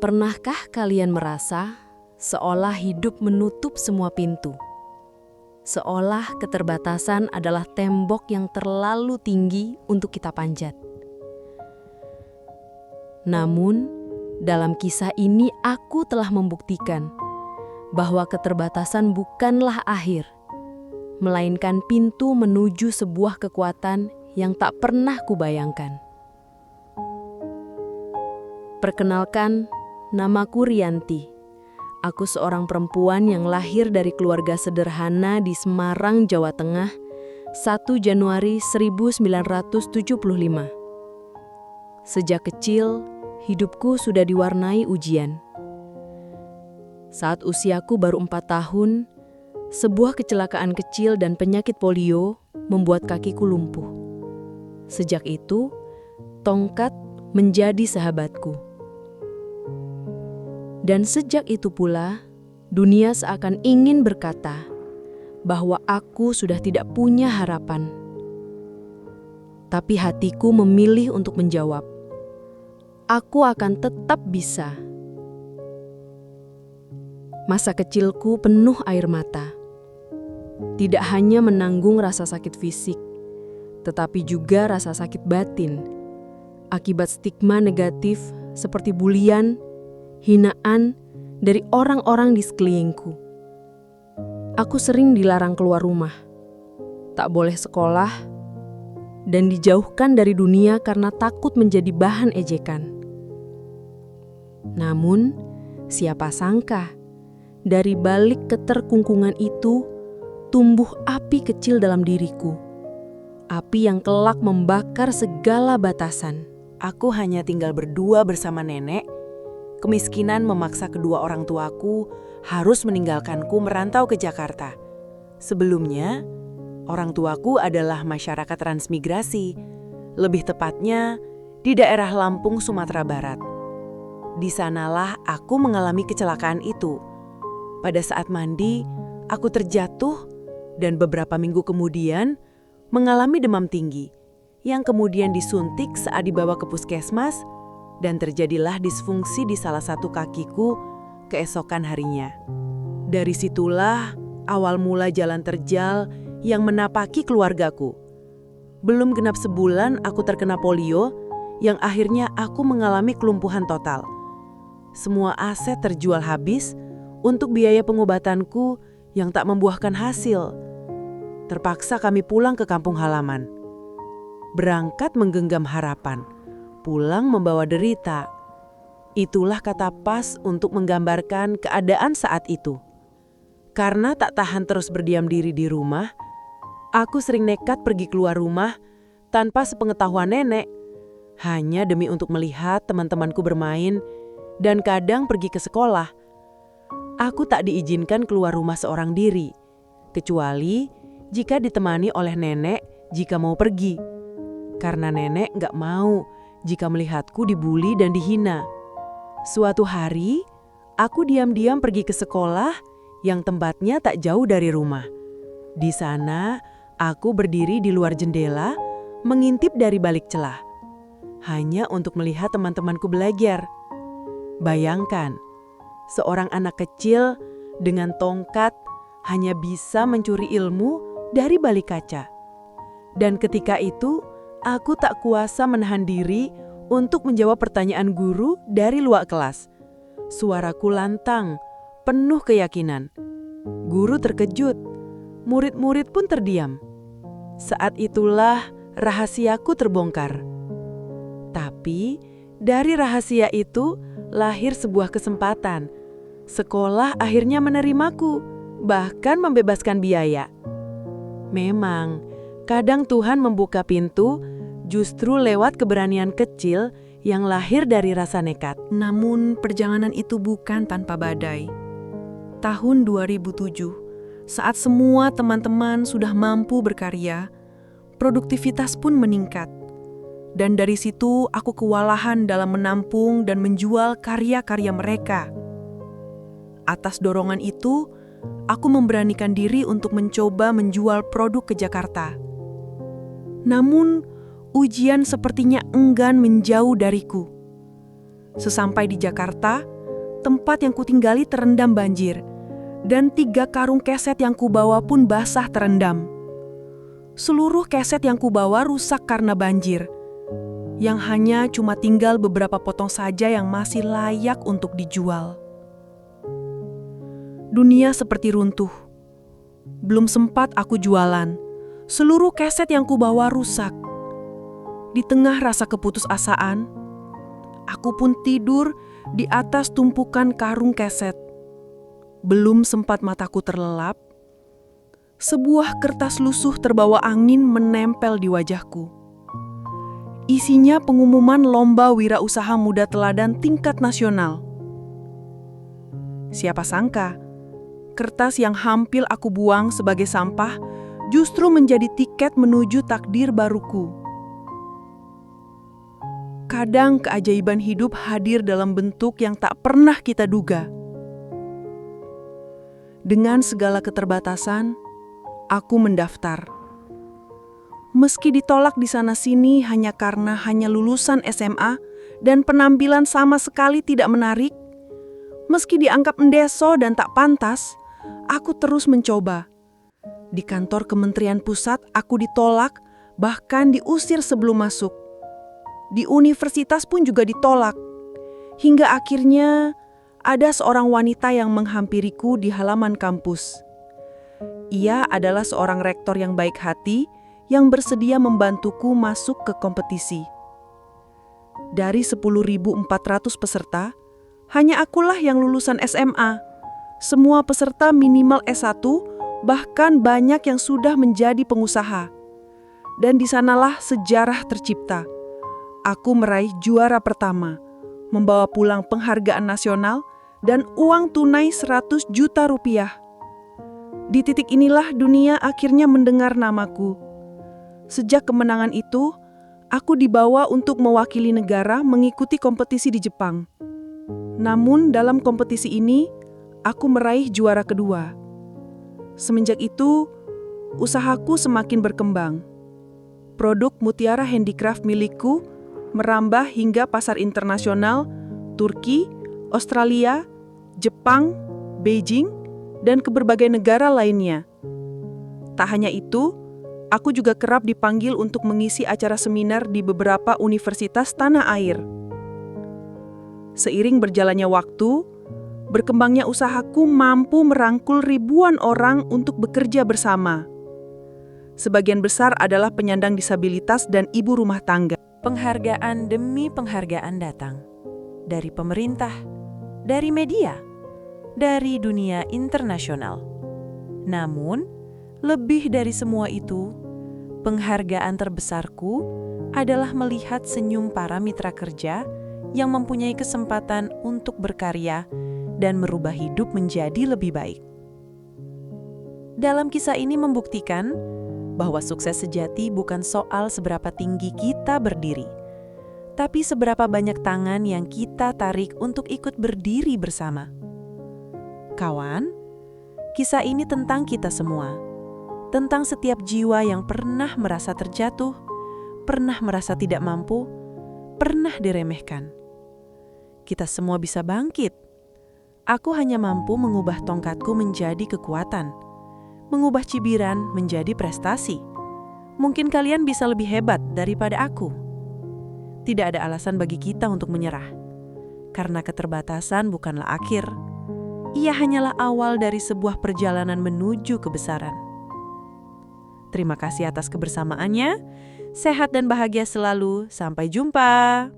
Pernahkah kalian merasa seolah hidup menutup semua pintu? Seolah keterbatasan adalah tembok yang terlalu tinggi untuk kita panjat. Namun, dalam kisah ini aku telah membuktikan bahwa keterbatasan bukanlah akhir, melainkan pintu menuju sebuah kekuatan yang tak pernah kubayangkan. Perkenalkan, namaku Rianti. Aku seorang perempuan yang lahir dari keluarga sederhana di Semarang, Jawa Tengah, 1 Januari 1975. Sejak kecil, hidupku sudah diwarnai ujian. Saat usiaku baru 4 tahun, sebuah kecelakaan kecil dan penyakit polio membuat kakiku lumpuh. Sejak itu, tongkat menjadi sahabatku. Dan sejak itu pula, dunia seakan ingin berkata bahwa aku sudah tidak punya harapan. Tapi hatiku memilih untuk menjawab, aku akan tetap bisa. Masa kecilku penuh air mata. Tidak hanya menanggung rasa sakit fisik, tetapi juga rasa sakit batin, akibat stigma negatif seperti bulian, hinaan dari orang-orang di sekelilingku. Aku sering dilarang keluar rumah, tak boleh sekolah, dan dijauhkan dari dunia karena takut menjadi bahan ejekan. Namun, siapa sangka, dari balik keterkungkungan itu, tumbuh api kecil dalam diriku. Api yang kelak membakar segala batasan. Aku hanya tinggal berdua bersama nenek. Kemiskinan memaksa kedua orang tuaku harus meninggalkanku merantau ke Jakarta. Sebelumnya, orang tuaku adalah masyarakat transmigrasi, lebih tepatnya di daerah Lampung, Sumatera Barat. Di sanalah aku mengalami kecelakaan itu. Pada saat mandi, aku terjatuh dan beberapa minggu kemudian mengalami demam tinggi yang kemudian disuntik saat dibawa ke puskesmas. Dan terjadilah disfungsi di salah satu kakiku keesokan harinya. Dari situlah awal mula jalan terjal yang menapaki keluargaku. Belum genap sebulan aku terkena polio, yang akhirnya aku mengalami kelumpuhan total. Semua aset terjual habis untuk biaya pengobatanku yang tak membuahkan hasil. Terpaksa kami pulang ke kampung halaman. Berangkat menggenggam harapan, pulang membawa derita. Itulah kata pas untuk menggambarkan keadaan saat itu. Karena tak tahan terus berdiam diri di rumah, aku sering nekat pergi keluar rumah tanpa sepengetahuan nenek, hanya demi untuk melihat teman-temanku bermain dan kadang pergi ke sekolah. Aku tak diizinkan keluar rumah seorang diri, kecuali jika ditemani oleh nenek jika mau pergi. Karena nenek gak mau jika melihatku dibuli dan dihina. Suatu hari, aku diam-diam pergi ke sekolah yang tempatnya tak jauh dari rumah. Di sana, aku berdiri di luar jendela, mengintip dari balik celah, hanya untuk melihat teman-temanku belajar. Bayangkan, seorang anak kecil dengan tongkat hanya bisa mencuri ilmu dari balik kaca. Dan ketika itu, aku tak kuasa menahan diri untuk menjawab pertanyaan guru dari luar kelas. Suaraku lantang, penuh keyakinan. Guru terkejut, murid-murid pun terdiam. Saat itulah rahasiaku terbongkar. Tapi dari rahasia itu lahir sebuah kesempatan. Sekolah akhirnya menerimaku, bahkan membebaskan biaya. Memang, kadang Tuhan membuka pintu justru lewat keberanian kecil yang lahir dari rasa nekat. Namun perjalanan itu bukan tanpa badai. Tahun 2007, saat semua teman-teman sudah mampu berkarya, produktivitas pun meningkat. Dan dari situ aku kewalahan dalam menampung dan menjual karya-karya mereka. Atas dorongan itu, aku memberanikan diri untuk mencoba menjual produk ke Jakarta. Namun, ujian sepertinya enggan menjauh dariku. Sesampai di Jakarta, tempat yang kutinggali terendam banjir, dan 3 karung keset yang kubawa pun basah terendam. Seluruh keset yang kubawa rusak karena banjir, yang hanya cuma tinggal beberapa potong saja yang masih layak untuk dijual. Dunia seperti runtuh. Belum sempat aku jualan, seluruh keset yang kubawa rusak. Di tengah rasa keputusasaan, aku pun tidur di atas tumpukan karung keset. Belum sempat mataku terlelap, sebuah kertas lusuh terbawa angin menempel di wajahku. Isinya pengumuman lomba wirausaha muda teladan tingkat nasional. Siapa sangka, kertas yang hampir aku buang sebagai sampah justru menjadi tiket menuju takdir baruku. Kadang keajaiban hidup hadir dalam bentuk yang tak pernah kita duga. Dengan segala keterbatasan, aku mendaftar. Meski ditolak di sana-sini hanya karena hanya lulusan SMA dan penampilan sama sekali tidak menarik, meski dianggap endeso dan tak pantas, aku terus mencoba. Di kantor Kementerian Pusat aku ditolak, bahkan diusir sebelum masuk. Di universitas pun juga ditolak. Hingga akhirnya ada seorang wanita yang menghampiriku di halaman kampus. Ia adalah seorang rektor yang baik hati yang bersedia membantuku masuk ke kompetisi. Dari 10.400 peserta, hanya akulah yang lulusan SMA. Semua peserta minimal S1, bahkan banyak yang sudah menjadi pengusaha. Dan di sanalah sejarah tercipta. Aku meraih juara pertama, membawa pulang penghargaan nasional dan uang tunai 100 juta rupiah. Di titik inilah dunia akhirnya mendengar namaku. Sejak kemenangan itu, aku dibawa untuk mewakili negara mengikuti kompetisi di Jepang. Namun dalam kompetisi ini, aku meraih juara kedua. Semenjak itu, usahaku semakin berkembang. Produk mutiara handicraft milikku merambah hingga pasar internasional, Turki, Australia, Jepang, Beijing, dan ke berbagai negara lainnya. Tak hanya itu, aku juga kerap dipanggil untuk mengisi acara seminar di beberapa universitas tanah air. Seiring berjalannya waktu, berkembangnya usahaku mampu merangkul ribuan orang untuk bekerja bersama. Sebagian besar adalah penyandang disabilitas dan ibu rumah tangga. Penghargaan demi penghargaan datang. Dari pemerintah, dari media, dari dunia internasional. Namun, lebih dari semua itu, penghargaan terbesarku adalah melihat senyum para mitra kerja yang mempunyai kesempatan untuk berkarya dan merubah hidup menjadi lebih baik. Dalam kisah ini membuktikan bahwa sukses sejati bukan soal seberapa tinggi kita berdiri, tapi seberapa banyak tangan yang kita tarik untuk ikut berdiri bersama. Kawan, kisah ini tentang kita semua, tentang setiap jiwa yang pernah merasa terjatuh, pernah merasa tidak mampu, pernah diremehkan. Kita semua bisa bangkit. Aku hanya mampu mengubah tongkatku menjadi kekuatan, mengubah cibiran menjadi prestasi. Mungkin kalian bisa lebih hebat daripada aku. Tidak ada alasan bagi kita untuk menyerah. Karena keterbatasan bukanlah akhir. Ia hanyalah awal dari sebuah perjalanan menuju kebesaran. Terima kasih atas kebersamaannya. Sehat dan bahagia selalu. Sampai jumpa.